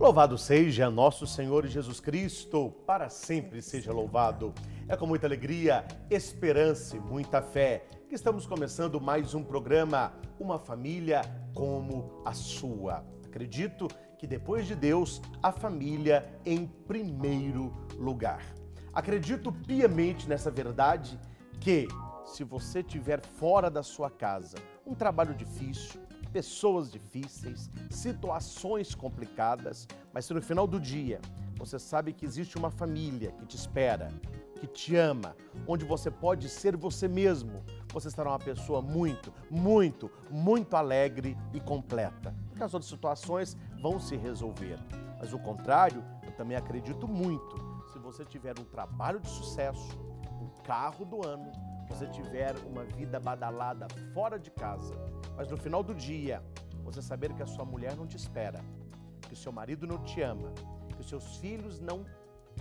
Louvado seja nosso Senhor Jesus Cristo, para sempre seja louvado. É com muita alegria, esperança e muita fé que estamos começando mais um programa, Uma Família como a Sua. Acredito que depois de Deus, a família em primeiro lugar. Acredito piamente nessa verdade que, se você estiver fora da sua casa, um trabalho difícil, pessoas difíceis, situações complicadas, mas se no final do dia você sabe que existe uma família que te espera, que te ama, onde você pode ser você mesmo, você será uma pessoa muito alegre e completa. Porque as outras situações vão se resolver. Mas o contrário, eu também acredito muito. Se você tiver um trabalho de sucesso, um carro do ano, você tiver uma vida badalada fora de casa, mas no final do dia, você saber que a sua mulher não te espera, que o seu marido não te ama, que os seus filhos não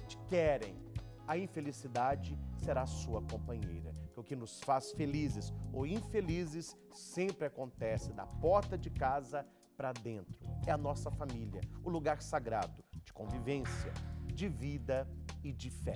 te querem, a infelicidade será a sua companheira. Porque o que nos faz felizes ou infelizes sempre acontece da porta de casa para dentro. É a nossa família, o lugar sagrado de convivência, de vida e de fé.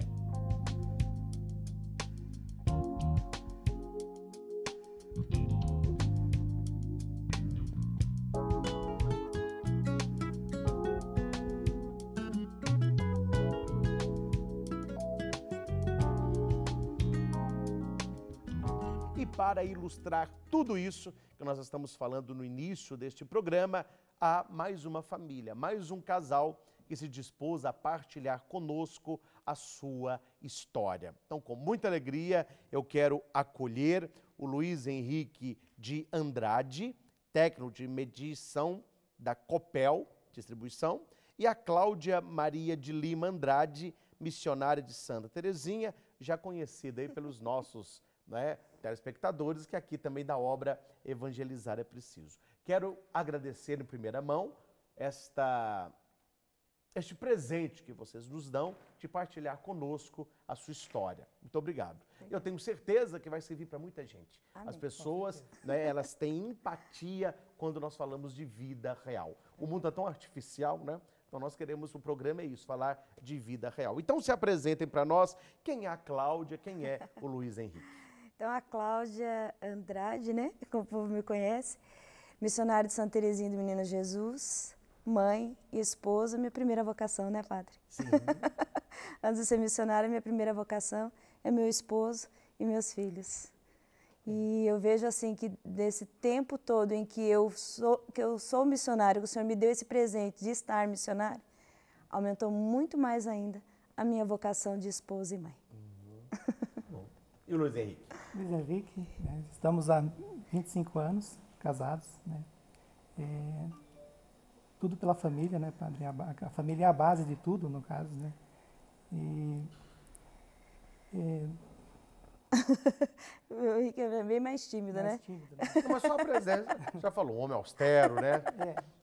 E para ilustrar tudo isso que nós estamos falando no início deste programa, há mais uma família, mais um casal que se dispôs a partilhar conosco a sua história. Então, com muita alegria, eu quero acolher o Luiz Henrique de Andrade, técnico de medição da Copel Distribuição, e a Cláudia Maria de Lima Andrade, missionária de Santa Terezinha, já conhecida aí pelos nossos telespectadores, que aqui também da obra Evangelizar é Preciso. Quero agradecer em primeira mão este presente que vocês nos dão de partilhar conosco a sua história. Muito obrigado. Eu tenho certeza que vai servir para muita gente. Amém. As pessoas, elas têm empatia quando nós falamos de vida real. O mundo é tão artificial, né? Então nós queremos, o programa é isso, falar de vida real. Então se apresentem para nós, quem é a Cláudia, quem é o Luiz Henrique? Então, a Cláudia Andrade, né, como o povo me conhece, missionária de Santa Terezinha do Menino Jesus, mãe e esposa, minha primeira vocação, né, padre? Sim. Antes de ser missionária, minha primeira vocação é meu esposo e meus filhos. E eu vejo assim que desse tempo todo em que eu sou missionária, que o Senhor me deu esse presente de estar missionária, aumentou muito mais ainda a minha vocação de esposa e mãe. E o Luiz Henrique? Luiz Henrique, estamos há 25 anos casados, né? Tudo pela família, né, padre? A família é a base de tudo, no caso, né? O Henrique é bem mais tímido, né? Tímido, né? Mas só a presença, já falou, homem austero, né?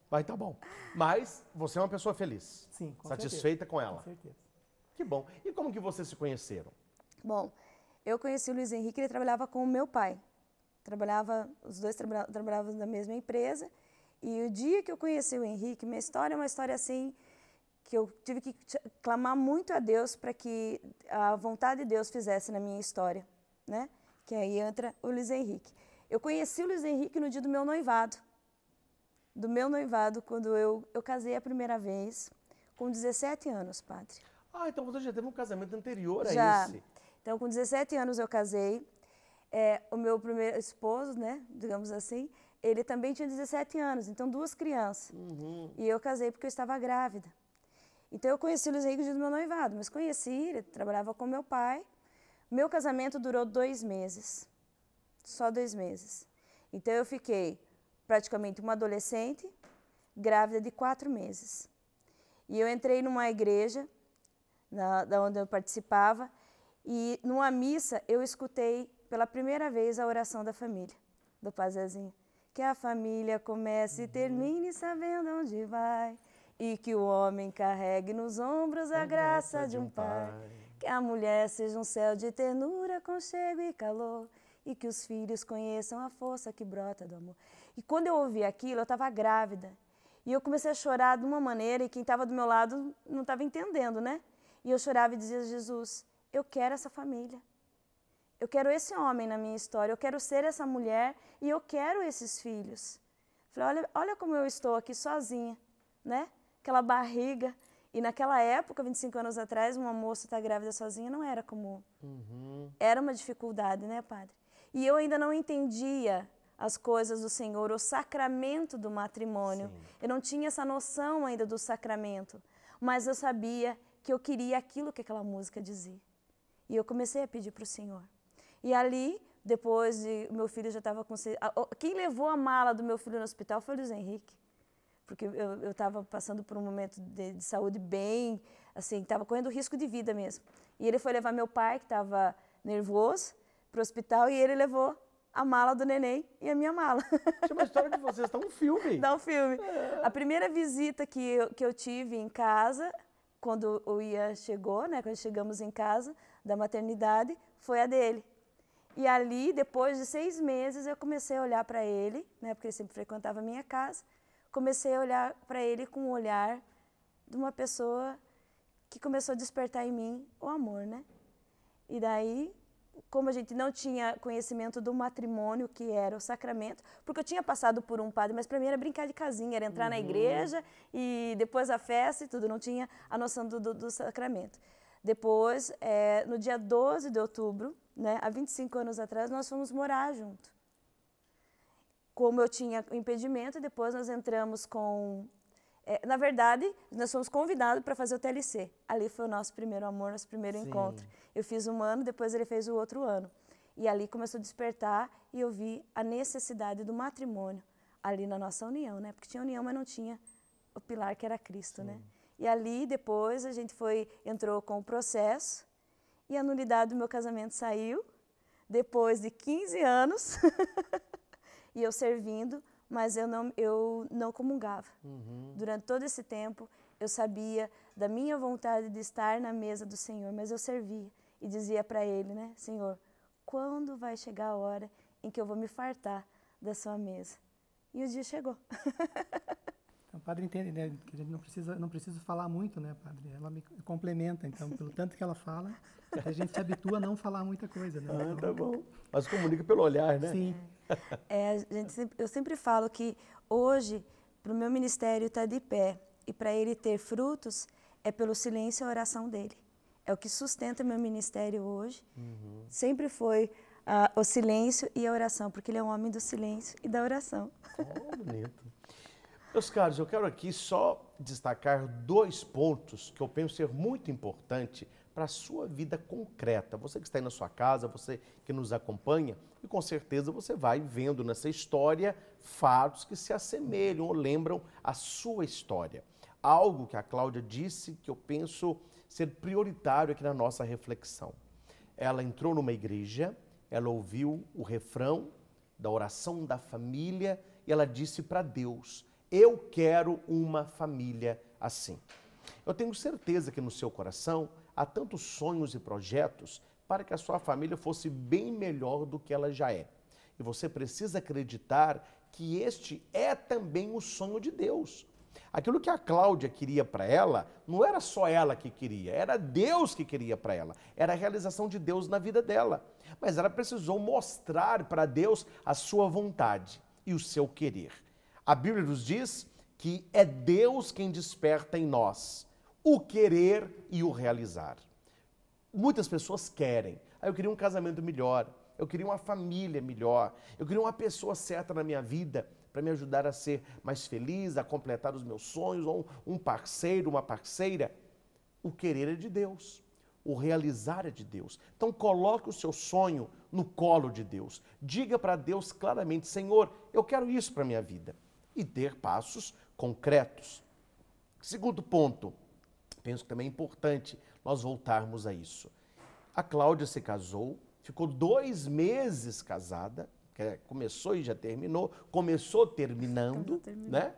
Mas tá bom. Mas você é uma pessoa feliz? Sim, com satisfeita certeza. com ela? Com certeza. Que bom. E como que vocês se conheceram? Bom, eu conheci o Luiz Henrique, ele trabalhava com o meu pai. Os dois trabalhavam na mesma empresa. E o dia que eu conheci o Henrique, minha história é uma história assim, que eu tive que clamar muito a Deus para que a vontade de Deus fizesse na minha história, né? Que aí entra o Luiz Henrique. Eu conheci o Luiz Henrique no dia do meu noivado. Do meu noivado, quando eu casei a primeira vez, com 17 anos, padre. Ah, então você já teve um casamento anterior a Já. esse? Então, com 17 anos eu casei. O meu primeiro esposo, né, digamos assim, ele também tinha 17 anos, então 2 crianças. E eu casei porque eu estava grávida. Então, eu conheci o Luiz Henrique no dia do meu noivado, mas conheci, ele trabalhava com meu pai. Meu casamento durou 2 meses, só 2 meses. Então, eu fiquei praticamente uma adolescente, grávida de 4 meses. E eu entrei numa igreja, da onde eu participava, e numa missa eu escutei pela primeira vez a oração da família, do Pai Zezinho. Que a família comece e termine sabendo onde vai, e que o homem carregue nos ombros a graça de um pai. Que a mulher seja um céu de ternura, aconchego e calor, e que os filhos conheçam a força que brota do amor. E quando eu ouvi aquilo, eu estava grávida. E eu comecei a chorar de uma maneira e quem estava do meu lado não estava entendendo, né? E eu chorava e dizia, Jesus, eu quero essa família. Eu quero esse homem na minha história, eu quero ser essa mulher e eu quero esses filhos. Falei, olha como eu estou aqui sozinha, né? Aquela barriga. E naquela época, 25 anos atrás, uma moça estar grávida sozinha não era comum. Era uma dificuldade, né, padre? E eu ainda não entendia as coisas do Senhor, o sacramento do matrimônio. Sim. Eu não tinha essa noção ainda do sacramento, mas eu sabia que eu queria aquilo que aquela música dizia. E eu comecei a pedir para o Senhor. E ali, depois de meu filho já estava com... Quem levou a mala do meu filho no hospital foi o Luiz Henrique. Porque eu estava passando por um momento de saúde bem, assim, estava correndo risco de vida mesmo. E ele foi levar meu pai, que estava nervoso, para o hospital, e ele levou a mala do neném e a minha mala. Chama a história de vocês, dá um filme. Dá um filme. A primeira visita que eu tive em casa, quando o Ian chegou, né, quando chegamos em casa da maternidade, foi a dele. E ali, depois de 6 meses, eu comecei a olhar para ele, né, porque ele sempre frequentava a minha casa, comecei a olhar para ele com o olhar de uma pessoa que começou a despertar em mim o amor, né? E daí, como a gente não tinha conhecimento do matrimônio, que era o sacramento, porque eu tinha passado por um padre, mas para mim era brincar de casinha, era entrar na igreja e depois a festa e tudo, não tinha a noção do sacramento. Depois, no dia 12 de outubro, né, há 25 anos atrás, nós fomos morar junto. Como eu tinha impedimento, depois nós entramos com... na verdade, nós fomos convidados para fazer o TLC. Ali foi o nosso primeiro amor, nosso primeiro encontro. Eu fiz 1 ano, depois ele fez o outro ano. E ali começou a despertar e eu vi a necessidade do matrimônio ali na nossa união, né? Porque tinha união, mas não tinha o pilar que era Cristo, né? E ali, depois, a gente entrou com o processo e a nulidade do meu casamento saiu depois de 15 anos... E eu servindo, mas eu não comungava. Durante todo esse tempo, eu sabia da minha vontade de estar na mesa do Senhor, mas eu servia e dizia para Ele, né, Senhor, quando vai chegar a hora em que eu vou me fartar da sua mesa? E o dia chegou. Então, o padre entende, né, que a gente não precisa falar muito, né, padre? Ela me complementa, então, pelo tanto que ela fala, a gente se habitua a não falar muita coisa, né? Ah, tá bom. Mas comunica pelo olhar, né? Sim. Eu sempre falo que hoje, para o meu ministério estar de pé e para ele ter frutos, é pelo silêncio e a oração dele. É o que sustenta meu ministério hoje. Sempre foi o silêncio e a oração, porque ele é um homem do silêncio e da oração. Oh, bonito. Meus caros, eu quero aqui só destacar 2 pontos que eu penso ser muito importante para a sua vida concreta. Você que está aí na sua casa, você que nos acompanha, e com certeza você vai vendo nessa história fatos que se assemelham ou lembram a sua história. Algo que a Cláudia disse que eu penso ser prioritário aqui na nossa reflexão. Ela entrou numa igreja, ela ouviu o refrão da oração da família e ela disse para Deus, eu quero uma família assim. Eu tenho certeza que no seu coração há tantos sonhos e projetos para que a sua família fosse bem melhor do que ela já é. E você precisa acreditar que este é também o sonho de Deus. Aquilo que a Cláudia queria para ela, não era só ela que queria, era Deus que queria para ela. Era a realização de Deus na vida dela. Mas ela precisou mostrar para Deus a sua vontade e o seu querer. A Bíblia nos diz que é Deus quem desperta em nós o querer e o realizar. Muitas pessoas querem. Eu queria um casamento melhor, eu queria uma família melhor, eu queria uma pessoa certa na minha vida para me ajudar a ser mais feliz, a completar os meus sonhos, ou um parceiro, uma parceira. O querer é de Deus, o realizar é de Deus. Então coloque o seu sonho no colo de Deus. Diga para Deus claramente, Senhor, eu quero isso para a minha vida. E ter passos concretos. Segundo ponto, penso que também é importante nós voltarmos a isso. A Cláudia se casou, ficou 2 meses casada, começou e já terminou, começou terminando, né?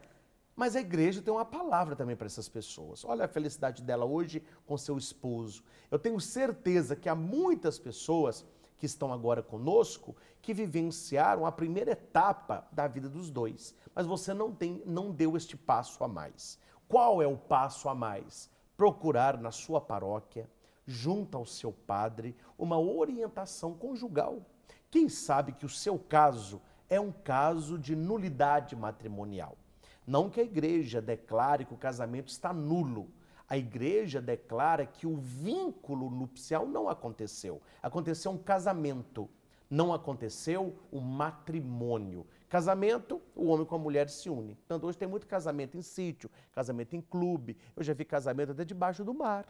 Mas a igreja tem uma palavra também para essas pessoas. Olha a felicidade dela hoje com seu esposo. Eu tenho certeza que há muitas pessoas que estão agora conosco, que vivenciaram a primeira etapa da vida dos dois. Mas você não deu este passo a mais. Qual é o passo a mais? Procurar na sua paróquia, junto ao seu padre, uma orientação conjugal. Quem sabe que o seu caso é um caso de nulidade matrimonial. Não que a igreja declare que o casamento está nulo. A igreja declara que o vínculo nupcial não aconteceu. Aconteceu um casamento, não aconteceu o matrimônio. Casamento, o homem com a mulher se une. Então, hoje tem muito casamento em sítio, casamento em clube. Eu já vi casamento até debaixo do mar.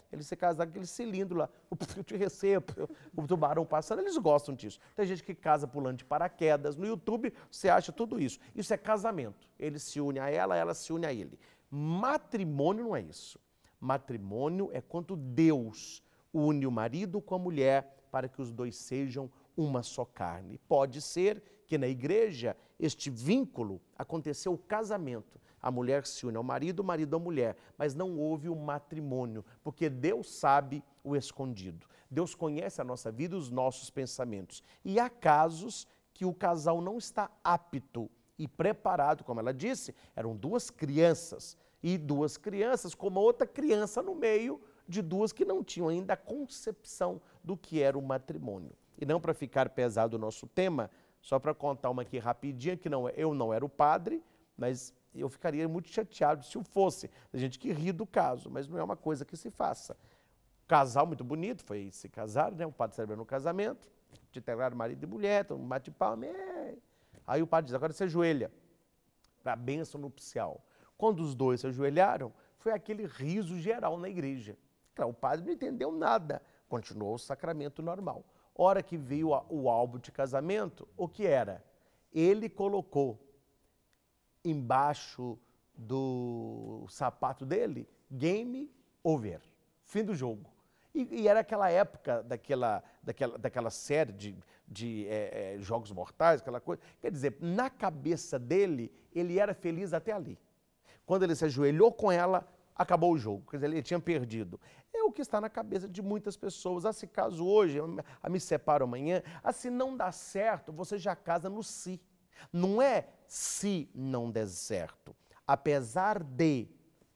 Eles se casam com aquele cilindro lá. Eu te recebo, o tubarão passando, eles gostam disso. Tem gente que casa pulando de paraquedas. No YouTube, você acha tudo isso. Isso é casamento. Ele se une a ela se une a ele. Matrimônio não é isso. Matrimônio é quando Deus une o marido com a mulher para que os dois sejam uma só carne. Pode ser que na igreja este vínculo aconteceu o casamento. A mulher se une ao marido, o marido à mulher, mas não houve o matrimônio, porque Deus sabe o escondido. Deus conhece a nossa vida e os nossos pensamentos. E há casos que o casal não está apto e preparado, como ela disse, eram duas crianças, e duas crianças com uma outra criança no meio de duas que não tinham ainda a concepção do que era o matrimônio. E não para ficar pesado o nosso tema, só para contar uma aqui rapidinha, que eu não era o padre, mas eu ficaria muito chateado se eu fosse. Tem gente que ri do caso, mas não é uma coisa que se faça. Casal muito bonito, foi se casar, né? O padre celebrando o casamento, de integrar marido e mulher, todo mundo bate palma. Aí o padre diz, agora você ajoelha para a bênção nupcial. Quando os dois se ajoelharam, foi aquele riso geral na igreja. Claro, o padre não entendeu nada, continuou o sacramento normal. Hora que veio o álbum de casamento, o que era? Ele colocou embaixo do sapato dele, game over, fim do jogo. E era aquela época daquela série de Jogos Mortais, aquela coisa. Quer dizer, na cabeça dele, ele era feliz até ali. Quando ele se ajoelhou com ela, acabou o jogo. Quer dizer, ele tinha perdido. É o que está na cabeça de muitas pessoas. Se caso hoje, me separo amanhã, se não dá certo, você já casa no si. Não é se não der certo. Apesar de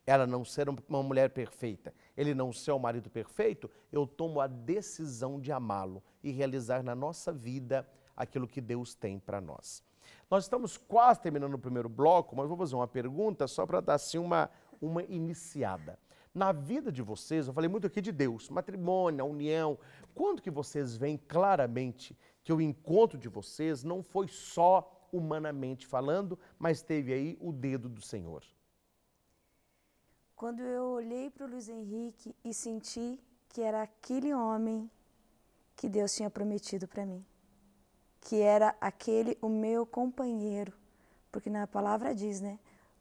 ela não ser uma mulher perfeita, ele não ser um marido perfeito, eu tomo a decisão de amá-lo e realizar na nossa vida aquilo que Deus tem para nós. Nós estamos quase terminando o primeiro bloco, mas vou fazer uma pergunta só para dar assim uma iniciada. Na vida de vocês, eu falei muito aqui de Deus, matrimônio, a união. Quando que vocês veem claramente que o encontro de vocês não foi só humanamente falando, mas teve aí o dedo do Senhor? Quando eu olhei para o Luiz Henrique e senti que era aquele homem que Deus tinha prometido para mim. Que era aquele o meu companheiro. Porque na palavra diz, né?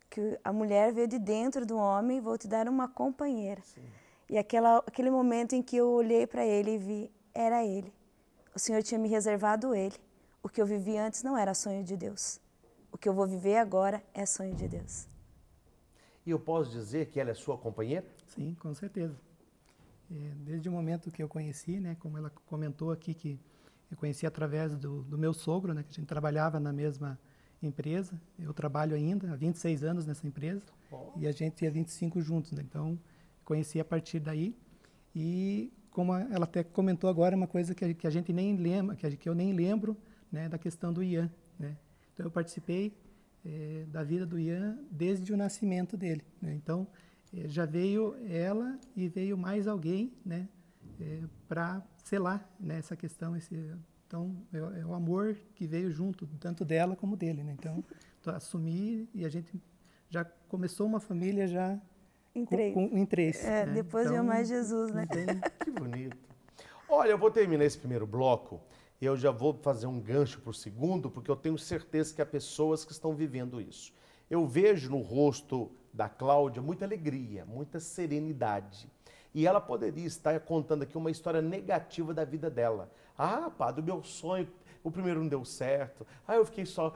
Que a mulher veio de dentro do homem, vou te dar uma companheira. Sim. E aquele momento em que eu olhei para ele e vi, era ele. O Senhor tinha me reservado ele. O que eu vivi antes não era sonho de Deus. O que eu vou viver agora é sonho de Deus. E eu posso dizer que ela é sua companheira? Sim, com certeza. Desde o momento que eu conheci, né, como ela comentou aqui, que eu conheci através do meu sogro, né, que a gente trabalhava na mesma empresa. Eu trabalho ainda há 26 anos nessa empresa e a gente tinha 25 juntos, né? Então, conheci a partir daí. E como ela até comentou agora, uma coisa que a gente nem lembra, que eu nem lembro, né, da questão do Ian, né? Então, eu participei da vida do Ian desde o nascimento dele, né? Então, já veio ela e veio mais alguém, né, para selar, né, essa questão, então é o amor que veio junto, tanto dela como dele, né? Então, assumi e a gente já começou uma família já em três. Né? Depois veio mais Jesus, né? Que bonito. Olha, eu vou terminar esse primeiro bloco e eu já vou fazer um gancho para o segundo, porque eu tenho certeza que há pessoas que estão vivendo isso. Eu vejo no rosto da Cláudia muita alegria, muita serenidade. E ela poderia estar contando aqui uma história negativa da vida dela. Ah, padre, o meu sonho, o primeiro não deu certo. Ah, eu fiquei só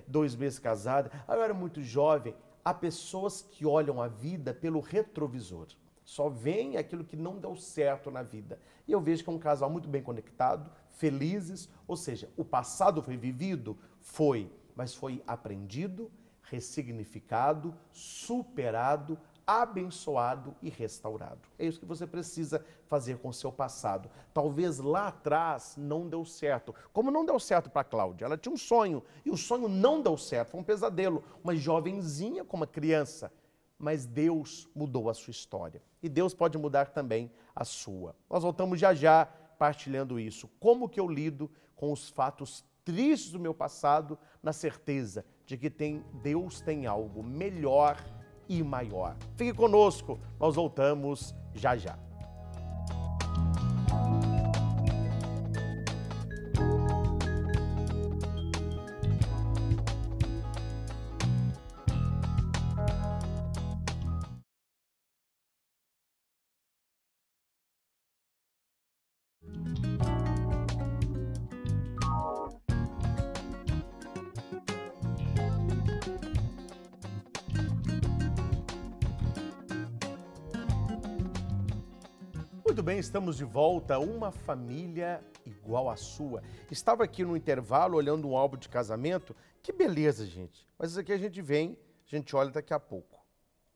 2 meses casada. Ah, eu era muito jovem. Há pessoas que olham a vida pelo retrovisor. Só vem aquilo que não deu certo na vida. E eu vejo que é um casal muito bem conectado, felizes, ou seja, o passado foi vivido? Foi, mas foi aprendido, ressignificado, superado, abençoado e restaurado. É isso que você precisa fazer com o seu passado. Talvez lá atrás não deu certo. Como não deu certo para a Cláudia? Ela tinha um sonho e o sonho não deu certo. Foi um pesadelo. Uma jovenzinha com uma criança. Mas Deus mudou a sua história. E Deus pode mudar também a sua. Nós voltamos já já partilhando isso. Como que eu lido com os fatos tristes do meu passado, na certeza de que Deus tem algo melhor e maior. Fique conosco, nós voltamos já já. Muito bem, estamos de volta. Uma família igual à sua. Estava aqui no intervalo olhando um álbum de casamento. Que beleza, gente. Mas isso aqui a gente vem, a gente olha daqui a pouco.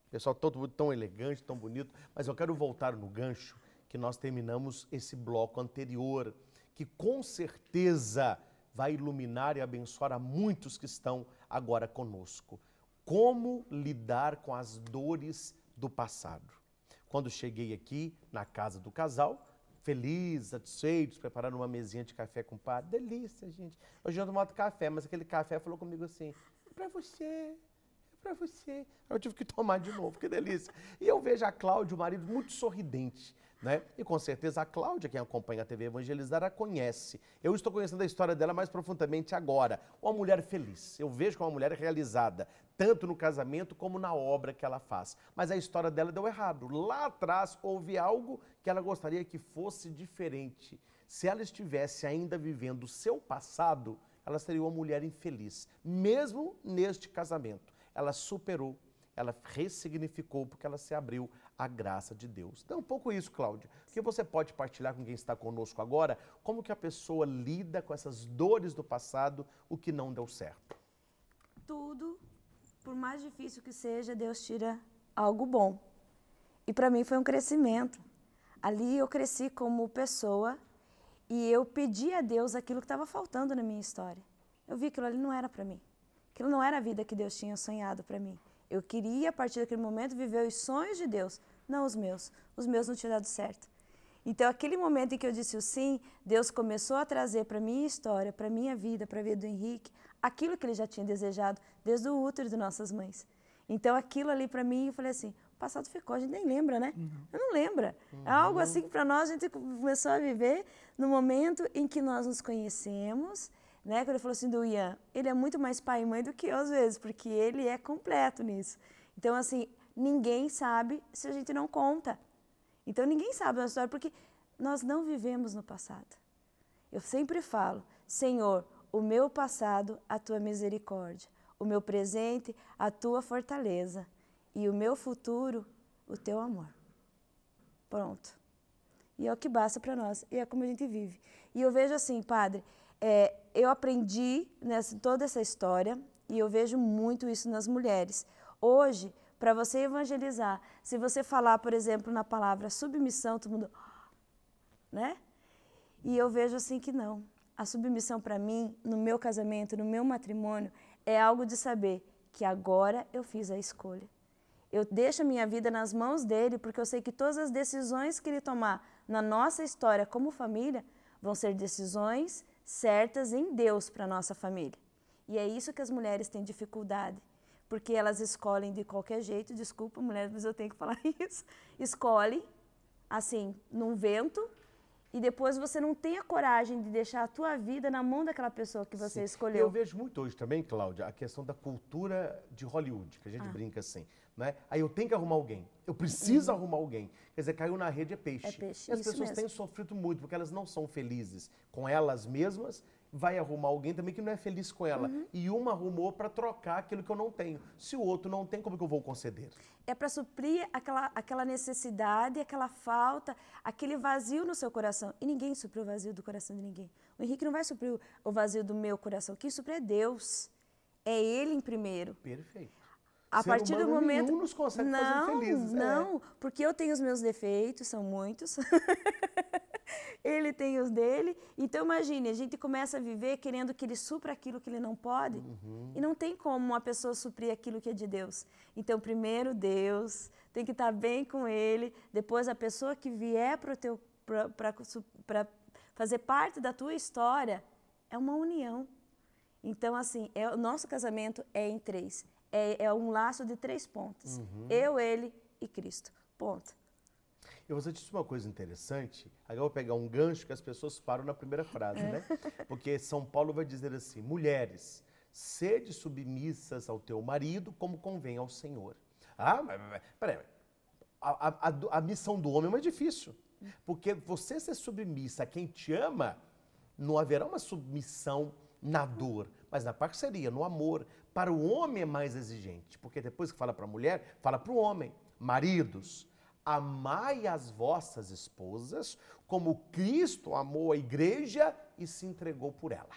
Pessoal, todo tão elegante, tão bonito. Mas eu quero voltar no gancho que nós terminamos esse bloco anterior, que com certeza vai iluminar e abençoar a muitos que estão agora conosco. Como lidar com as dores do passado. Quando cheguei aqui na casa do casal, feliz, satisfeitos, prepararam uma mesinha de café com o padre. Delícia, gente. Hoje eu não tomo café, mas aquele café falou comigo assim, é pra você, é pra você. Eu tive que tomar de novo, que delícia. E eu vejo a Cláudia, o marido, muito sorridente, né? E com certeza a Cláudia, quem acompanha a TV Evangelizar, a conhece. Eu estou conhecendo a história dela mais profundamente agora. Uma mulher feliz. Eu vejo que é uma mulher realizada, tanto no casamento como na obra que ela faz. Mas a história dela deu errado. Lá atrás houve algo que ela gostaria que fosse diferente. Se ela estivesse ainda vivendo o seu passado, ela seria uma mulher infeliz. Mesmo neste casamento, ela superou, ela ressignificou, porque ela se abriu à graça de Deus. Então, um pouco isso, Cláudia. O que você pode partilhar com quem está conosco agora? Como que a pessoa lida com essas dores do passado, o que não deu certo? Tudo, por mais difícil que seja, Deus tira algo bom. E para mim foi um crescimento. Ali eu cresci como pessoa e eu pedi a Deus aquilo que estava faltando na minha história. Eu vi que aquilo ali não era para mim. Aquilo não era a vida que Deus tinha sonhado para mim. Eu queria, a partir daquele momento, viver os sonhos de Deus, não os meus. Os meus não tinham dado certo. Então, aquele momento em que eu disse o sim, Deus começou a trazer para a minha história, para a minha vida, para a vida do Henrique, aquilo que Ele já tinha desejado desde o útero de nossas mães. Então, aquilo ali para mim, eu falei assim, o passado ficou, a gente nem lembra, né? Eu não lembra. É algo assim que para nós a gente começou a viver no momento em que nós nos conhecemos, né? Quando ele falou assim do Ian, ele é muito mais pai e mãe do que eu às vezes, porque ele é completo nisso. Então, assim, ninguém sabe se a gente não conta. Então, ninguém sabe a nossa história, porque nós não vivemos no passado. Eu sempre falo, Senhor, o meu passado, a tua misericórdia. O meu presente, a tua fortaleza. E o meu futuro, o teu amor. Pronto. E é o que basta para nós. E é como a gente vive. E eu vejo assim, Padre, eu aprendi toda essa história e eu vejo muito isso nas mulheres. Hoje, para você evangelizar, se você falar, por exemplo, na palavra submissão, todo mundo, né? E eu vejo assim que não. A submissão para mim, no meu casamento, no meu matrimônio, é algo de saber que agora eu fiz a escolha. Eu deixo a minha vida nas mãos dele, porque eu sei que todas as decisões que ele tomar na nossa história como família vão ser decisões certas em Deus para a nossa família. E é isso que as mulheres têm dificuldade, porque elas escolhem de qualquer jeito, desculpa, mulher, mas eu tenho que falar isso, escolhe, assim, num vento, e depois você não tem a coragem de deixar a tua vida na mão daquela pessoa que você escolheu. Eu vejo muito hoje também, Cláudia, a questão da cultura de Hollywood, que a gente brinca assim, né? Aí eu tenho que arrumar alguém, eu preciso arrumar alguém. Quer dizer, caiu na rede é peixe. É peixe, e as isso pessoas mesmo. têm sofrido muito, porque elas não são felizes com elas mesmas, vai arrumar alguém também que não é feliz com ela. E uma arrumou para trocar aquilo que eu não tenho. Se o outro não tem, como que eu vou conceder? É para suprir aquela necessidade, aquela falta, aquele vazio no seu coração. E ninguém supriu o vazio do coração de ninguém. O Henrique não vai suprir o vazio do meu coração. Quem supre é Deus. É Ele em primeiro. Perfeito. A Ser partir do humano momento. nenhum nos consegue fazer felizes. Não, porque eu tenho os meus defeitos, são muitos. Ele tem os dele. Então, imagine, a gente começa a viver querendo que ele supra aquilo que ele não pode. E não tem como uma pessoa suprir aquilo que é de Deus. Então, primeiro Deus, tem que estar bem com ele. Depois, a pessoa que vier para fazer parte da tua história, é uma união. Então, assim, o nosso casamento é em 3. É um laço de 3 pontas. Eu, ele e Cristo. Ponto. Eu vou te dizer uma coisa interessante. Agora eu vou pegar um gancho que as pessoas param na primeira frase, né? Porque São Paulo vai dizer assim: mulheres, sede submissas ao teu marido como convém ao Senhor. Ah, mas peraí. A missão do homem é mais difícil. Porque você ser submissa a quem te ama, não haverá uma submissão na dor, mas na parceria, no amor. Para o homem é mais exigente, porque depois que fala para a mulher, fala para o homem. Maridos, amai as vossas esposas como Cristo amou a igreja e se entregou por ela.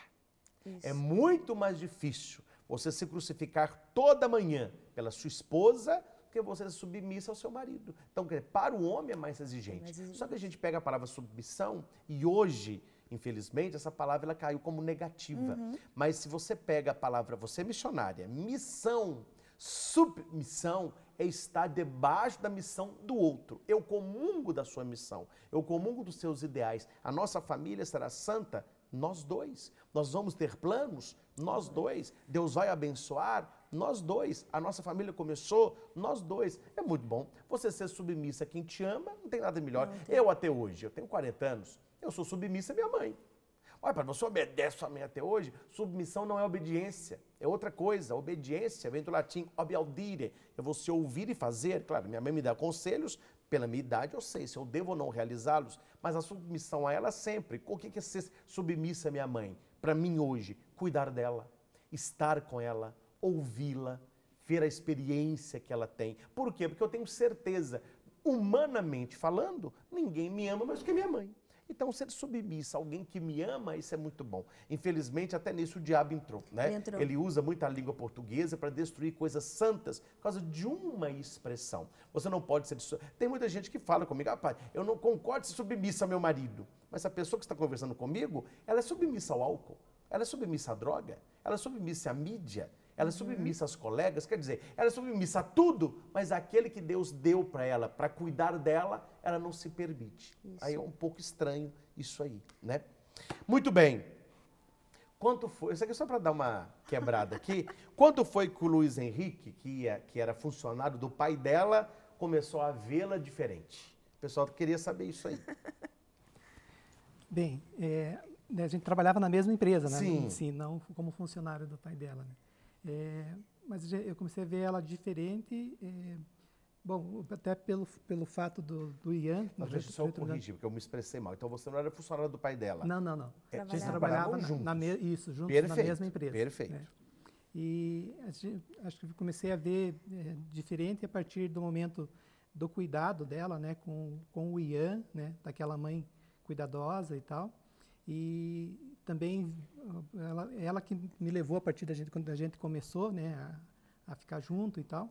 Isso. É muito mais difícil você se crucificar toda manhã pela sua esposa do que você ser submissa ao seu marido. Então, para o homem é mais exigente. Só que a gente pega a palavra submissão e hoje, infelizmente, essa palavra ela caiu como negativa. Mas se você pega a palavra, você é missionária, missão, submissão é estar debaixo da missão do outro. Eu comungo da sua missão, eu comungo dos seus ideais. A nossa família será santa, nós dois. Nós vamos ter planos, nós dois. Deus vai abençoar, nós dois. A nossa família começou, nós dois. É muito bom. Você ser submissa a quem te ama, não tem nada melhor. Eu até hoje, eu tenho 40 anos, eu sou submissa à minha mãe. Olha, para você obedece sua mãe até hoje, submissão não é obediência, é outra coisa. Obediência vem do latim obiaudire, é você ouvir e fazer. Claro, minha mãe me dá conselhos, pela minha idade eu sei se eu devo ou não realizá-los, mas a submissão a ela sempre. O que é ser submissa à minha mãe? Para mim hoje, cuidar dela, estar com ela, ouvi-la, ver a experiência que ela tem. Por quê? Porque eu tenho certeza, humanamente falando, ninguém me ama mais do que minha mãe. Então, ser submissa a alguém que me ama, isso é muito bom. Infelizmente, até nisso o diabo entrou, né? Ele usa muito a língua portuguesa para destruir coisas santas por causa de uma expressão. Você não pode ser... Tem muita gente que fala comigo, rapaz, eu não concordo ser submissa ao meu marido. Mas a pessoa que está conversando comigo, ela é submissa ao álcool, ela é submissa à droga, ela é submissa à mídia, ela é submissa aos colegas, quer dizer, ela é submissa a tudo, mas aquele que Deus deu para ela, para cuidar dela, ela não se permite. Isso. Aí é um pouco estranho isso aí, né? Muito bem. Quanto foi, isso aqui é só para dar uma quebrada aqui, quanto foi que o Luiz Henrique, que era funcionário do pai dela, começou a vê-la diferente? O pessoal queria saber isso aí. Bem, a gente trabalhava na mesma empresa, né? Sim. Sim, não como funcionário do pai dela, né? Mas eu comecei a ver ela diferente, bom, até pelo fato do Ian... Mas deixa eu só corrigir, porque eu me expressei mal. Então você não era funcionário do pai dela? Não. A gente trabalhava juntos na mesma empresa. Perfeito. Né? E acho que comecei a ver diferente a partir do momento do cuidado dela, né, com o Ian, né, daquela mãe cuidadosa e tal. E também ela que me levou a partir quando a gente começou, né, a ficar junto e tal,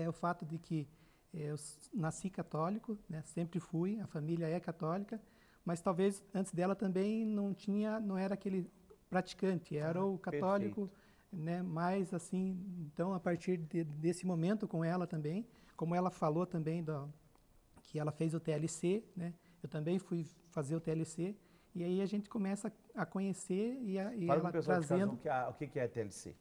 o fato de que eu nasci católico, né, sempre fui, a família é católica, mas talvez antes dela também não era aquele praticante, era o católico, né, mais assim. Então, a partir desse momento com ela também, como ela falou também que ela fez o TLC, né, eu também fui fazer o TLC. E aí a gente começa a conhecer e ela trazendo... O que é TLC?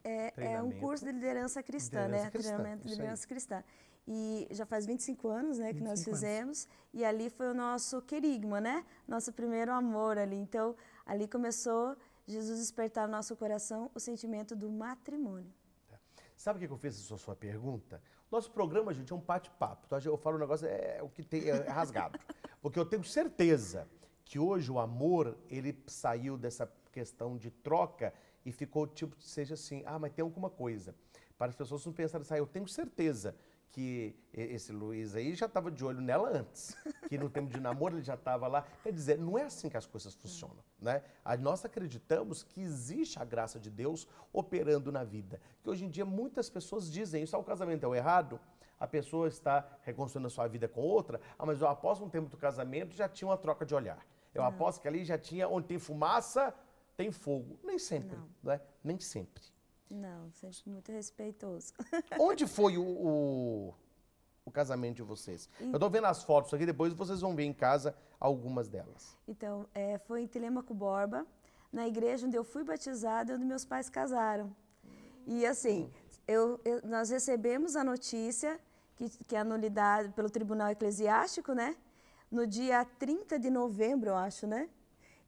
É um curso de liderança cristã, né? Treinamento de liderança cristã. E já faz 25 anos, né, que nós fizemos. E ali foi o nosso querigma, né? Nosso primeiro amor ali. Então, ali começou Jesus despertar no nosso coração o sentimento do matrimônio. Sabe o que eu fiz essa sua pergunta? Nosso programa, gente, é um bate-papo. Então, eu falo um negócio, o que tem é rasgado. Porque eu tenho certeza que hoje o amor, ele saiu dessa questão de troca e ficou tipo, seja assim, ah, mas tem alguma coisa. Para as pessoas não pensarem assim, ah, eu tenho certeza que esse Luiz aí já estava de olho nela antes, que no tempo de namoro ele já estava lá. Quer dizer, não é assim que as coisas funcionam, né? Nós acreditamos que existe a graça de Deus operando na vida. Que hoje em dia muitas pessoas dizem isso, o casamento é o errado, a pessoa está reconstruindo a sua vida com outra, mas eu após um tempo do casamento já tinha uma troca de olhar. Eu aposto que ali já tinha, onde tem fumaça, tem fogo. Nem sempre, não é? Nem sempre. Não, sempre muito respeitoso. Onde foi o casamento de vocês? Eu tô vendo as fotos aqui, depois vocês vão ver em casa algumas delas. Então, foi em Telêmaco Borba, na igreja onde eu fui batizada e onde meus pais casaram. E assim, nós recebemos a notícia que a nulidade pelo Tribunal Eclesiástico, né? No dia 30 de novembro, eu acho, né?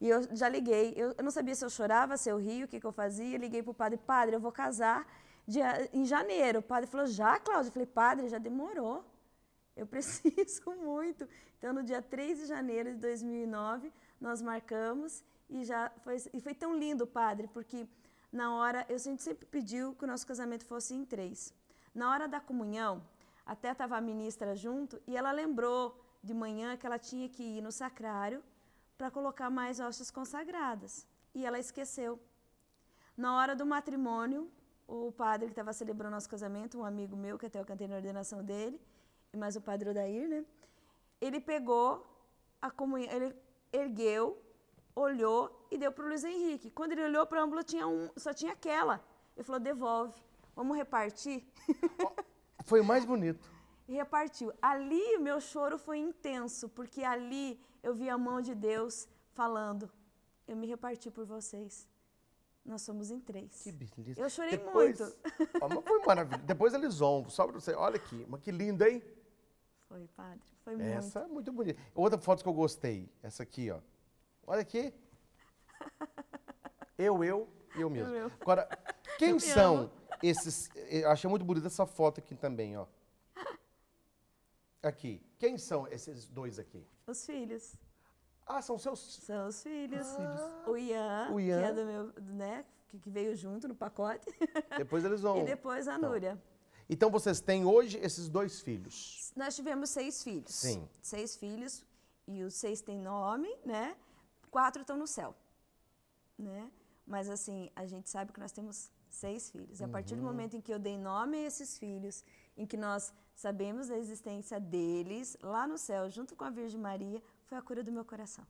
E eu já liguei, eu não sabia se eu chorava, se eu ria, o que eu fazia. Liguei para o padre, padre, eu vou casar em janeiro. O padre falou, já, Cláudia? Eu falei, padre, já demorou, eu preciso muito. Então, no dia 3 de janeiro de 2009, nós marcamos e foi tão lindo, padre, porque na hora, a gente sempre pediu que o nosso casamento fosse em 3. Na hora da comunhão, até estava a ministra junto e ela lembrou de manhã que ela tinha que ir no sacrário para colocar mais hóstias consagradas. E ela esqueceu. Na hora do matrimônio, o padre que estava celebrando nosso casamento, um amigo meu, que até eu cantei na ordenação dele, e mais o padre Odair, né? Ele pegou a comunhão, ele ergueu, olhou e deu para o Luiz Henrique. Quando ele olhou para o âmbulo, só tinha aquela. Ele falou, devolve, vamos repartir? Foi o mais bonito. E repartiu. Ali o meu choro foi intenso, porque ali eu vi a mão de Deus falando, eu me reparti por vocês. Nós somos em 3. Que beleza. Eu chorei muito. Mas foi maravilhoso. Depois eles vão, só para você, olha aqui, mas que lindo, hein? Foi, padre, foi muito. Essa é muito bonita. Outra foto que eu gostei, essa aqui, ó. Olha aqui. Eu mesmo. Agora, quem são esses... Eu achei muito bonita essa foto aqui também, ó. Aqui. Quem são esses dois aqui? Os filhos. Ah, são seus... São os filhos. O Ian, que é do meu, né, que veio junto no pacote. Depois eles vão... E depois a Núria. Então vocês têm hoje esses 2 filhos? Nós tivemos 6 filhos. Sim. 6 filhos, e os 6 têm nome, né? 4 estão no céu, né? Mas assim, a gente sabe que nós temos 6 filhos. E a partir do momento em que eu dei nome a esses filhos, em que nós sabemos da existência deles, lá no céu, junto com a Virgem Maria, foi a cura do meu coração.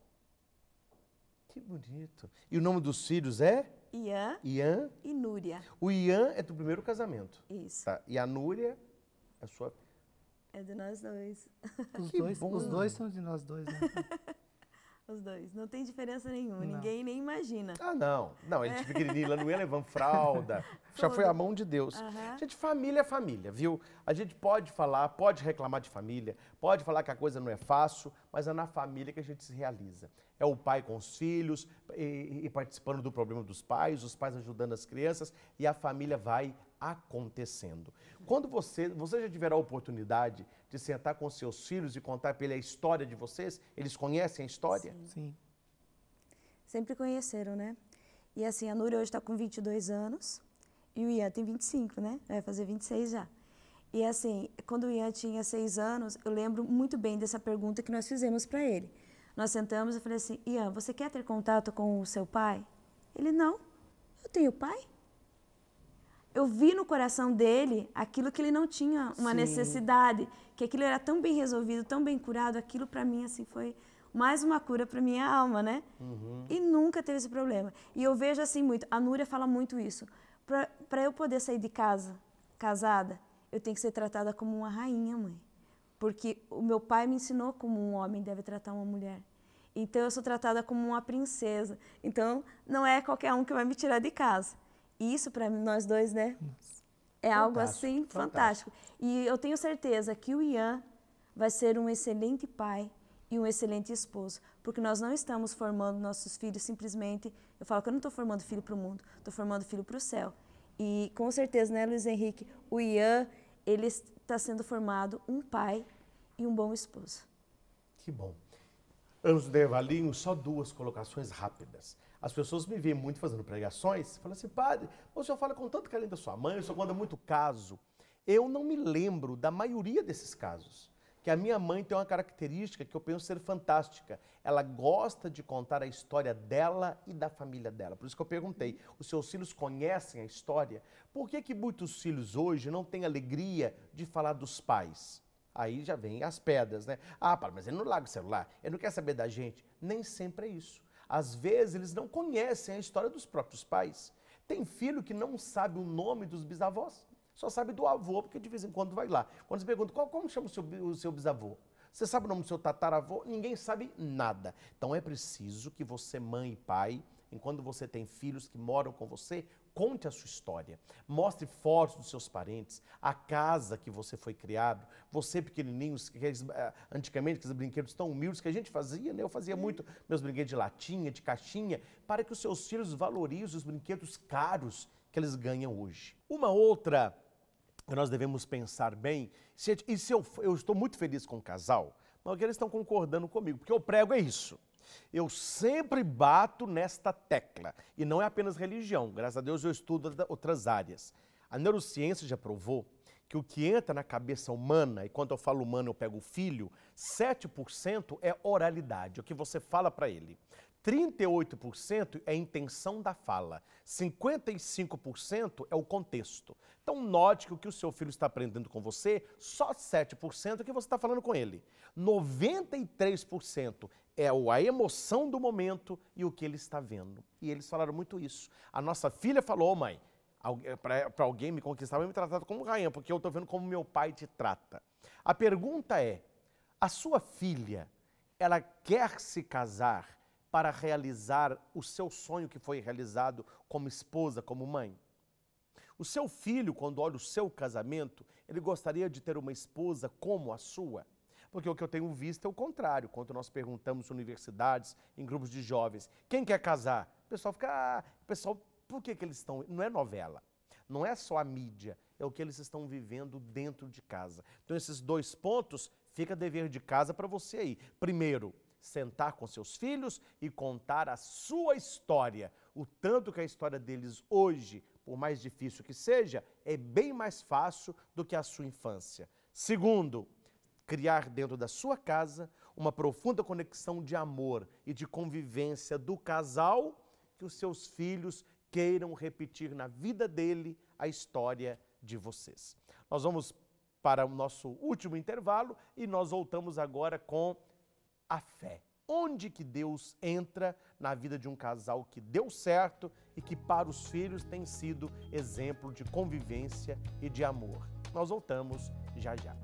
Que bonito. E o nome dos filhos é? Ian e Núria. O Ian é do primeiro casamento. Isso. Tá. E a Núria é sua... É de nós dois. Os dois são de nós dois, né? Os dois. Não tem diferença nenhuma. Não. Ninguém nem imagina. Ah, não. Não, ele pequenininho lá não ia levando fralda. Já foi a mão de Deus. Gente, família é família, viu? A gente pode falar, pode reclamar de família, pode falar que a coisa não é fácil, mas é na família que a gente se realiza. É o pai com os filhos e participando do problema dos pais, os pais ajudando as crianças e a família vai acontecendo. Quando você já tiver a oportunidade de sentar com seus filhos e contar para ele a história de vocês, eles conhecem a história? Sim. Sempre conheceram, né? E assim, a Núria hoje está com 22 anos e o Ian tem 25, né? Vai fazer 26 já. E assim, quando o Ian tinha 6 anos, eu lembro muito bem dessa pergunta que nós fizemos para ele. Nós sentamos e falei assim, Ian, você quer ter contato com o seu pai? Ele, não. Eu tenho pai? Eu vi no coração dele aquilo que ele não tinha uma necessidade, que aquilo era tão bem resolvido, tão bem curado, aquilo para mim assim foi mais uma cura para minha alma, né? E nunca teve esse problema. E eu vejo assim muito, a Núria fala muito isso, para eu poder sair de casa, casada, eu tenho que ser tratada como uma rainha, mãe. Porque o meu pai me ensinou como um homem deve tratar uma mulher. Então eu sou tratada como uma princesa. Então não é qualquer um que vai me tirar de casa. Isso para nós dois, né? É algo assim fantástico. E eu tenho certeza que o Ian vai ser um excelente pai e um excelente esposo, porque nós não estamos formando nossos filhos simplesmente. Eu falo que eu não estou formando filho para o mundo, estou formando filho para o céu. E com certeza, né, Luiz Henrique, o Ian, ele está sendo formado um pai e um bom esposo. Que bom. Antes do intervalinho, só 2 colocações rápidas. As pessoas me veem muito fazendo pregações, falam assim, padre, o senhor fala com tanto carinho da sua mãe, o senhor conta muito caso. Eu não me lembro da maioria desses casos. Que a minha mãe tem uma característica que eu penso ser fantástica. Ela gosta de contar a história dela e da família dela. Por isso que eu perguntei, os seus filhos conhecem a história? Por que que muitos filhos hoje não têm alegria de falar dos pais? Aí já vem as pedras, né? Ah, pai, mas ele não larga o celular, ele não quer saber da gente. Nem sempre é isso. Às vezes eles não conhecem a história dos próprios pais. Tem filho que não sabe o nome dos bisavós. Só sabe do avô, porque de vez em quando vai lá. Quando você pergunta, como chama o seu bisavô? Você sabe o nome do seu tataravô? Ninguém sabe nada. Então é preciso que você, mãe e pai, enquanto você tem filhos que moram com você, conte a sua história. Mostre fotos dos seus parentes, a casa que você foi criado. Você pequenininho, antigamente, aqueles brinquedos tão humildes que a gente fazia, né? Eu fazia muito meus brinquedos de latinha, de caixinha, para que os seus filhos valorizem os brinquedos caros que eles ganham hoje. Uma outra que nós devemos pensar bem, eu estou muito feliz com o casal, mas eles estão concordando comigo, porque eu prego é isso. Eu sempre bato nesta tecla, e não é apenas religião, graças a Deus eu estudo outras áreas. A neurociência já provou que o que entra na cabeça humana, e quando eu falo humano eu pego o filho, 7% é oralidade, o que você fala para ele. 38% é a intenção da fala, 55% é o contexto. Então note que o seu filho está aprendendo com você, só 7% é o que você está falando com ele. 93% é a emoção do momento e o que ele está vendo. E eles falaram muito isso. A nossa filha falou, oh, mãe, para alguém me conquistar, vai me tratar como rainha, porque eu estou vendo como meu pai te trata. A pergunta é, a sua filha, ela quer se casar para realizar o seu sonho que foi realizado como esposa, como mãe? O seu filho, quando olha o seu casamento, ele gostaria de ter uma esposa como a sua? Porque o que eu tenho visto é o contrário. Quando nós perguntamos em universidades, em grupos de jovens, quem quer casar? O pessoal fica, por que eles estão... Não é novela, não é só a mídia, é o que eles estão vivendo dentro de casa. Então esses 2 pontos, fica dever de casa para você aí. Primeiro, sentar com seus filhos e contar a sua história. O tanto que a história deles hoje, por mais difícil que seja, é bem mais fácil do que a sua infância. Segundo, criar dentro da sua casa uma profunda conexão de amor e de convivência do casal, que os seus filhos queiram repetir na vida dele a história de vocês. Nós vamos para o nosso último intervalo e nós voltamos agora com a fé. Onde que Deus entra na vida de um casal que deu certo e que para os filhos tem sido exemplo de convivência e de amor. Nós voltamos já já.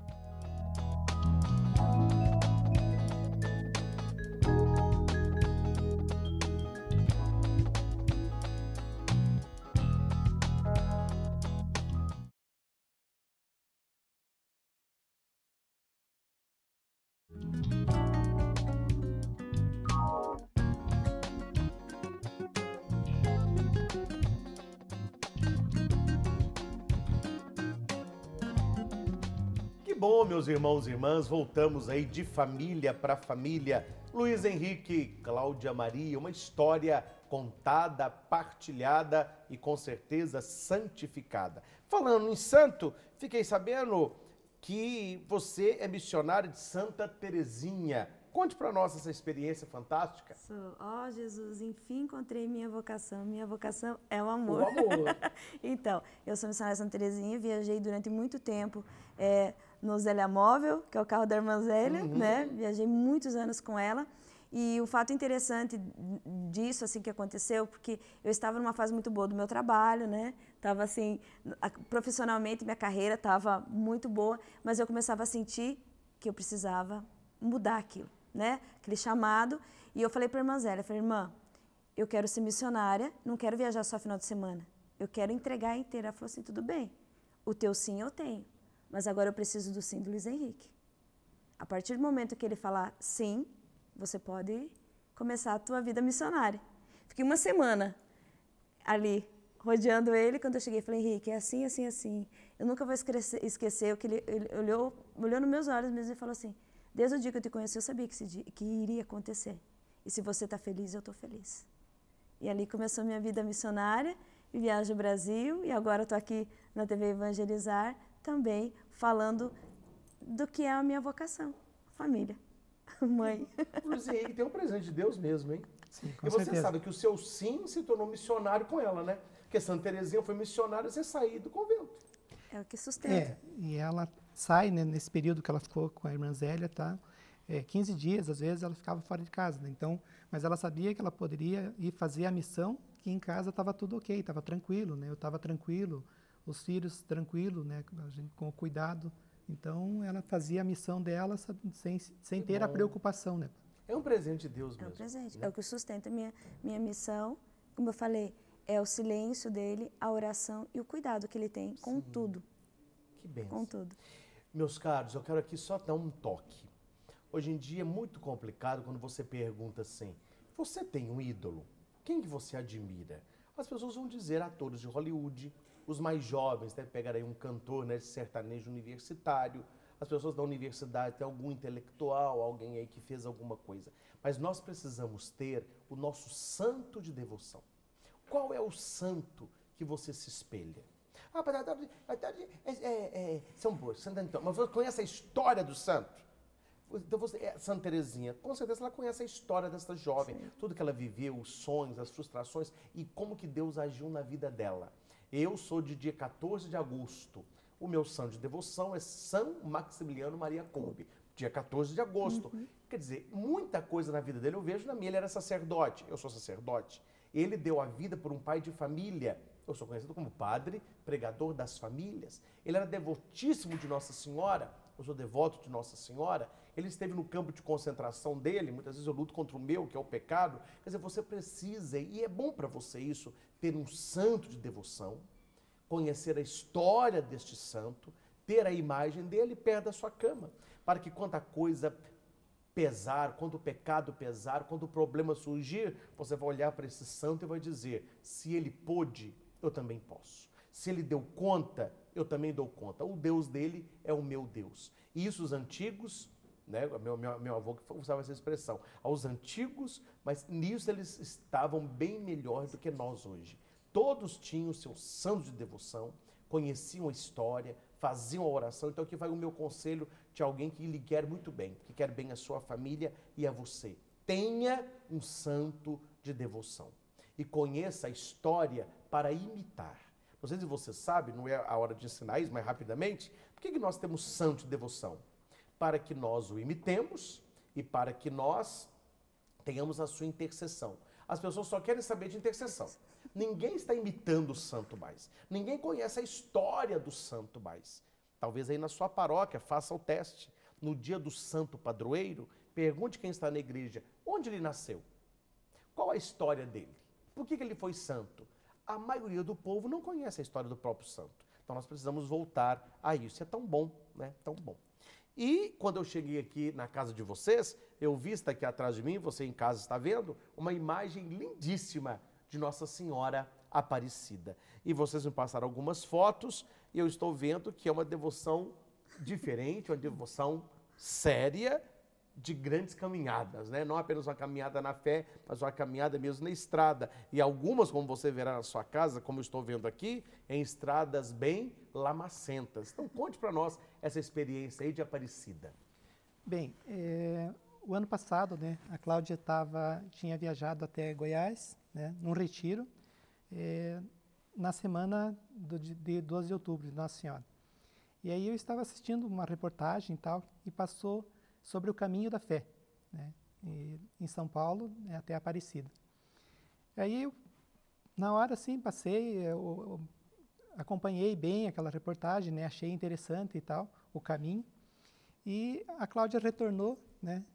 Bom, meus irmãos e irmãs, voltamos aí de família para família. Luiz Henrique, Cláudia Maria, uma história contada, partilhada e com certeza santificada. Falando em santo, fiquei sabendo que você é missionária de Santa Terezinha. Conte para nós essa experiência fantástica. Ó, Jesus, enfim encontrei minha vocação. Minha vocação é o amor. O amor. Então, eu sou missionária de Santa Terezinha, viajei durante muito tempo no Zélia Móvel, que é o carro da irmã Zélia, né? Viajei muitos anos com ela. E o fato interessante disso, assim, que aconteceu, porque eu estava numa fase muito boa do meu trabalho, né? Estava, assim, profissionalmente, minha carreira estava muito boa, mas eu começava a sentir que eu precisava mudar aquilo, né? Aquele chamado. E eu falei para a irmã Zélia, falei, irmã, eu quero ser missionária, não quero viajar só final de semana. Eu quero entregar inteira. Ela falou assim, tudo bem, o teu sim eu tenho, mas agora eu preciso do sim do Luiz Henrique. A partir do momento que ele falar sim, você pode começar a tua vida missionária. Fiquei uma semana ali, rodeando ele, quando eu cheguei, falei, Henrique, é assim, assim, assim. Eu nunca vou esquecer o que ele olhou nos meus olhos mesmo e falou assim, Desde o dia que eu te conheci, eu sabia que iria acontecer. E se você está feliz, eu estou feliz. E ali começou minha vida missionária, e viajo ao Brasil, e agora estou aqui na TV Evangelizar, também falando do que é a minha vocação, família, mãe. Luiz Henrique tem um presente de Deus mesmo, hein? Sim, e você sabe que o seu sim se tornou missionário com ela, né? Porque Santa Terezinha foi missionária sem sair do convento. É o que sustenta. E ela sai, né, nesse período que ela ficou com a irmã Zélia, tá? 15 dias, às vezes, ela ficava fora de casa, né? Então, mas ela sabia que ela poderia ir fazer a missão, que em casa estava tudo ok, estava tranquilo, né? Eu estava tranquilo, os filhos tranquilo, né? A gente, com o cuidado. Então, ela fazia a missão dela sem ter a preocupação, né? É um presente de Deus mesmo. É um presente, né? é o que sustenta a minha missão. Como eu falei, é o silêncio dele, a oração e o cuidado que ele tem com tudo. Que bênção. Com tudo. Meus caros, eu quero aqui só dar um toque. Hoje em dia é muito complicado quando você pergunta assim, você tem um ídolo? Quem que você admira? As pessoas vão dizer atores de Hollywood, os mais jovens devem pegar aí um cantor, né, de sertanejo universitário, as pessoas da universidade têm algum intelectual, alguém aí que fez alguma coisa. Mas nós precisamos ter o nosso santo de devoção. Qual é o santo que você se espelha? São Boas, Santo Antônio. Mas você conhece a história do santo? Então Santa Terezinha, com certeza ela conhece a história dessa jovem, tudo que ela viveu, os sonhos, as frustrações e como que Deus agiu na vida dela. Eu sou de dia 14 de agosto. O meu santo de devoção é São Maximiliano Maria Kolbe, dia 14 de agosto. Quer dizer, muita coisa na vida dele eu vejo na minha. Ele era sacerdote, eu sou sacerdote. Ele deu a vida por um pai de família. Eu sou conhecido como padre, pregador das famílias. Ele era devotíssimo de Nossa Senhora. Eu sou devoto de Nossa Senhora. Ele esteve no campo de concentração dele. Muitas vezes eu luto contra o meu, que é o pecado. Quer dizer, você precisa, e é bom para você isso, ter um santo de devoção, conhecer a história deste santo, ter a imagem dele perto da sua cama, para que quando a coisa pesar, quando o pecado pesar, quando o problema surgir, você vai olhar para esse santo e vai dizer, se ele pôde, eu também posso. Se ele deu conta, eu também dou conta. O Deus dele é o meu Deus. E isso os antigos, né, meu avô que usava essa expressão, aos antigos, mas nisso eles estavam bem melhor do que nós hoje. Todos tinham o seu santo de devoção, conheciam a história, faziam a oração. Então aqui vai o meu conselho de alguém que lhe quer muito bem, que quer bem a sua família e a você. Tenha um santo de devoção e conheça a história para imitar. Não sei se você sabe, não é a hora de ensinar isso, mas rapidamente, por que nós temos santo de devoção? Para que nós o imitemos e para que nós tenhamos a sua intercessão. As pessoas só querem saber de intercessão. Ninguém está imitando o santo mais. Ninguém conhece a história do santo mais. Talvez aí na sua paróquia faça o teste. No dia do santo padroeiro, pergunte quem está na igreja, onde ele nasceu? Qual a história dele? Por que ele foi santo? A maioria do povo não conhece a história do próprio santo. Então nós precisamos voltar a isso. É tão bom, né? Tão bom. E quando eu cheguei aqui na casa de vocês, eu vi, está aqui atrás de mim, você em casa está vendo, uma imagem lindíssima de Nossa Senhora Aparecida. E vocês me passaram algumas fotos e eu estou vendo que é uma devoção diferente, uma devoção séria, de grandes caminhadas, né? Não apenas uma caminhada na fé, mas uma caminhada mesmo na estrada. E algumas, como você verá na sua casa, como eu estou vendo aqui, em estradas bem lamacentas. Então conte para nós essa experiência aí de Aparecida. Bem, o ano passado, né, a Cláudia tinha viajado até Goiás, né, num retiro, na semana de 12 de outubro, de Nossa Senhora. E aí eu estava assistindo uma reportagem e tal, e passou sobre o caminho da fé, né, em São Paulo, né, até Aparecida. E aí eu, na hora, assim, passei, eu acompanhei bem aquela reportagem, né, achei interessante e tal, o caminho. E a Cláudia retornou, né,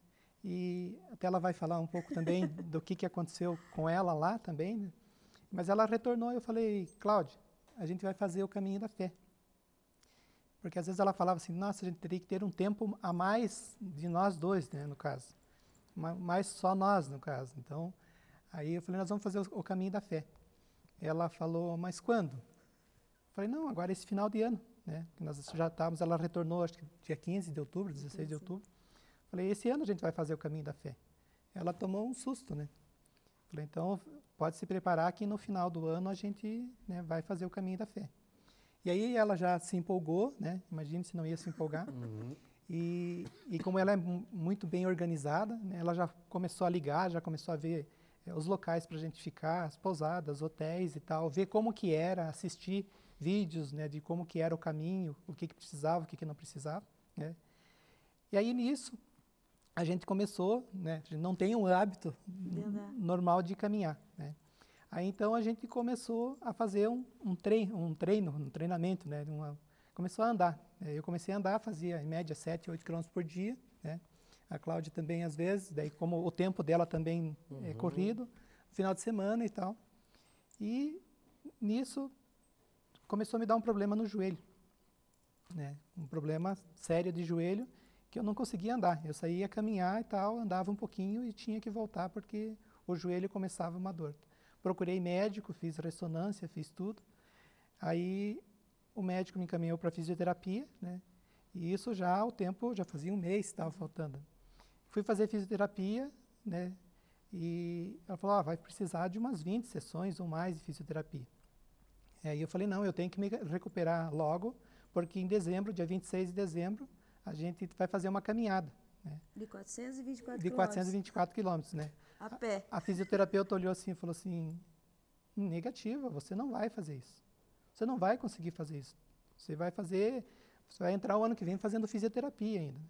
e até ela vai falar um pouco também do que aconteceu com ela lá também, né, mas ela retornou e eu falei, Cláudia, a gente vai fazer o caminho da fé. Porque às vezes ela falava assim, nossa, a gente teria que ter um tempo a mais de nós dois, né, no caso. Mais só nós, no caso. Então, aí eu falei, nós vamos fazer o caminho da fé. Ela falou, mas quando? Eu falei, não, agora esse final de ano, né? Nós já estávamos, ela retornou, acho que dia 15 de outubro, 16 de outubro. Eu Falei, esse ano a gente vai fazer o caminho da fé. Ela tomou um susto, né? Falei, então pode se preparar que no final do ano a gente, né, vai fazer o caminho da fé. E aí ela já se empolgou, né? Imagine se não ia se empolgar. E como ela é muito bem organizada, né, ela já começou a ligar, já começou a ver os locais para a gente ficar, as pousadas, hotéis e tal, ver como que era, assistir vídeos, né, de como que era o caminho, o que precisava, o que não precisava, né? E aí nisso a gente começou, né, a gente não tem um hábito normal de caminhar, né? Aí então a gente começou a fazer um treinamento, né, começou a andar. Eu comecei a andar, fazia em média 7, 8 quilômetros por dia, né? A Cláudia também às vezes, daí como o tempo dela também é corrido, final de semana e tal. E nisso começou a me dar um problema no joelho, né? Um problema sério de joelho que eu não conseguia andar. Eu saía caminhar e tal, andava um pouquinho e tinha que voltar porque o joelho começava uma dor. Procurei médico, fiz ressonância, fiz tudo. Aí o médico me encaminhou para fisioterapia, né? E isso já o tempo, já fazia um mês, estava faltando. Fui fazer fisioterapia, né? E ela falou, vai precisar de umas 20 sessões ou mais de fisioterapia. Aí eu falei, não, eu tenho que me recuperar logo, porque em dezembro, dia 26 de dezembro, a gente vai fazer uma caminhada, né? De 424 De 424 quilômetros, né? A pé. A fisioterapeuta olhou assim e falou assim, negativa, você não vai fazer isso. Você não vai conseguir fazer isso. Você vai entrar o ano que vem fazendo fisioterapia ainda.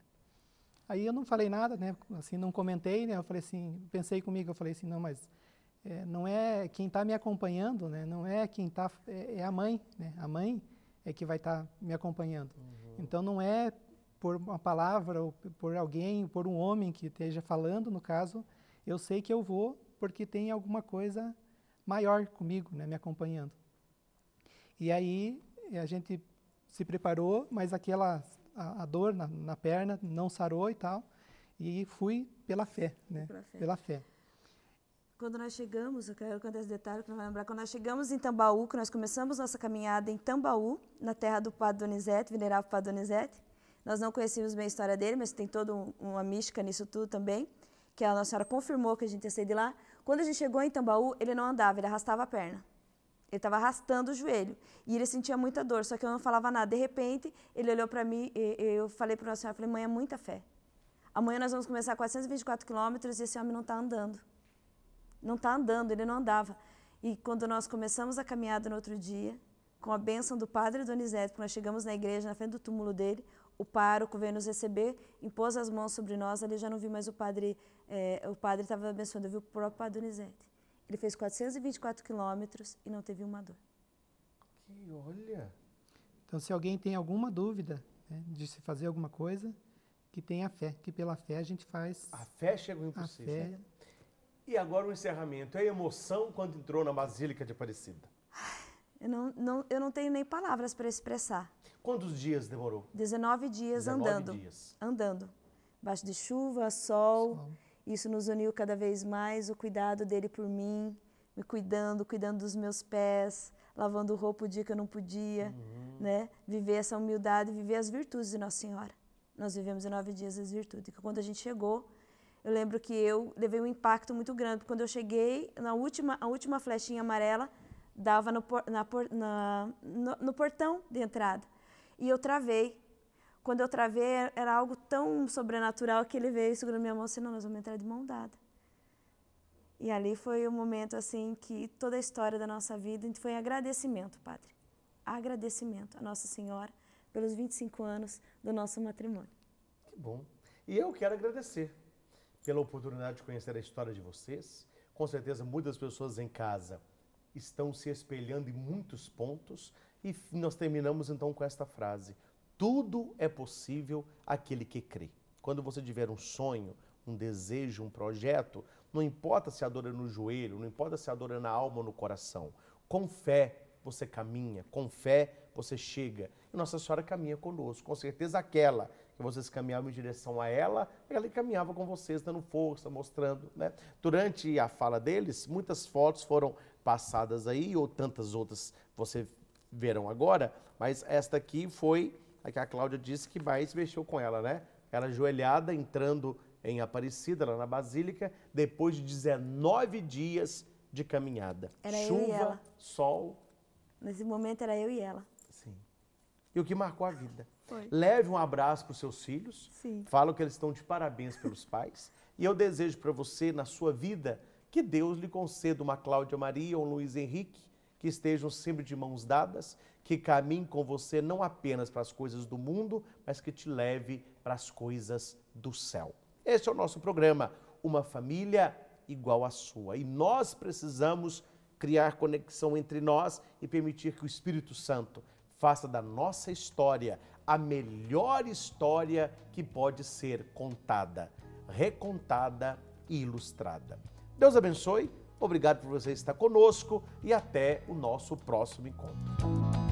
Aí eu não falei nada, né? Assim, não comentei, né? Eu falei assim, pensei comigo, eu falei assim, não, mas não é quem está me acompanhando, né? Não é quem está, é a mãe, né? A mãe é que vai estar me acompanhando. Então não é por uma palavra ou por alguém, por um homem que esteja falando, no caso, eu sei que eu vou porque tem alguma coisa maior comigo, né? Me acompanhando. E aí a gente se preparou, mas a dor na perna não sarou e tal, e fui pela fé, né? Pela fé. Quando nós chegamos, eu quero contar esse detalhe para não lembrar, quando nós chegamos em Tambaú, que nós começamos nossa caminhada em Tambaú, na terra do Padre Donizete, venerável Padre Donizete, nós não conhecíamos bem a história dele, mas tem toda uma mística nisso tudo também, que a Nossa Senhora confirmou que a gente ia sair de lá. Quando a gente chegou em Tambaú, ele não andava, ele arrastava a perna. Ele estava arrastando o joelho e ele sentia muita dor, só que eu não falava nada. De repente, ele olhou para mim e eu falei para Nossa Senhora, falei, mãe, é muita fé. Amanhã nós vamos começar 424 quilômetros e esse homem não está andando. Não está andando, ele não andava. E quando nós começamos a caminhada no outro dia, com a bênção do Padre Donizete, quando nós chegamos na igreja, na frente do túmulo dele, o pároco veio nos receber, impôs as mãos sobre nós, ali já não vi mais o padre estava abençoando, eu vi o próprio Padre Donizete. Ele fez 424 quilômetros e não teve uma dor. Olha! Então, se alguém tem alguma dúvida, né, de se fazer alguma coisa, que tenha fé, que pela fé a gente faz. A fé chega ao impossível. A fé. E agora o encerramento. É a emoção quando entrou na Basílica de Aparecida? Eu não tenho nem palavras para expressar. Quantos dias demorou? 19 dias 19 andando. dias. Andando. Baixo de chuva, sol. Isso nos uniu cada vez mais, o cuidado dele por mim, me cuidando dos meus pés, lavando roupa o dia que eu não podia, né? Viver essa humildade, viver as virtudes de Nossa Senhora. Nós vivemos em 9 dias as virtudes. E quando a gente chegou, eu lembro que eu levei um impacto muito grande, porque quando eu cheguei, a última flechinha amarela dava no portão de entrada. E eu travei. Quando eu travei, era algo tão sobrenatural que ele veio segurando minha mão assim, não, nós vamos entrar de mão dada. E ali foi o momento assim que toda a história da nossa vida foi agradecimento, Padre. Agradecimento a Nossa Senhora pelos 25 anos do nosso matrimônio. Que bom. E eu quero agradecer pela oportunidade de conhecer a história de vocês. Com certeza, muitas pessoas em casa estão se espelhando em muitos pontos e nós terminamos então com esta frase: tudo é possível àquele que crê. Quando você tiver um sonho, um desejo, um projeto, não importa se a dor é no joelho, não importa se a dor é na alma ou no coração. Com fé você caminha, com fé você chega. E Nossa Senhora caminha conosco. Com certeza aquela que vocês caminhavam em direção a ela, ela caminhava com vocês, dando força, mostrando, né? Durante a fala deles, muitas fotos foram passadas aí, ou tantas outras vocês verão agora, mas esta aqui foi a que a Cláudia disse que mais mexeu com ela, né? Ela ajoelhada, entrando em Aparecida, lá na Basílica, depois de 19 dias de caminhada. Era eu Chuva, e ela. sol. Nesse momento era eu e ela. Sim. E o que marcou a vida. Foi. Leve um abraço para os seus filhos. Sim. Falo que eles estão de parabéns pelos pais. E eu desejo para você, na sua vida, que Deus lhe conceda uma Cláudia Maria, um Luiz Henrique, que estejam sempre de mãos dadas, que caminhem com você não apenas para as coisas do mundo, mas que te leve para as coisas do céu. Este é o nosso programa, Uma Família Igual à Sua. E nós precisamos criar conexão entre nós e permitir que o Espírito Santo faça da nossa história a melhor história que pode ser contada, recontada e ilustrada. Deus abençoe, obrigado por você estar conosco e até o nosso próximo encontro.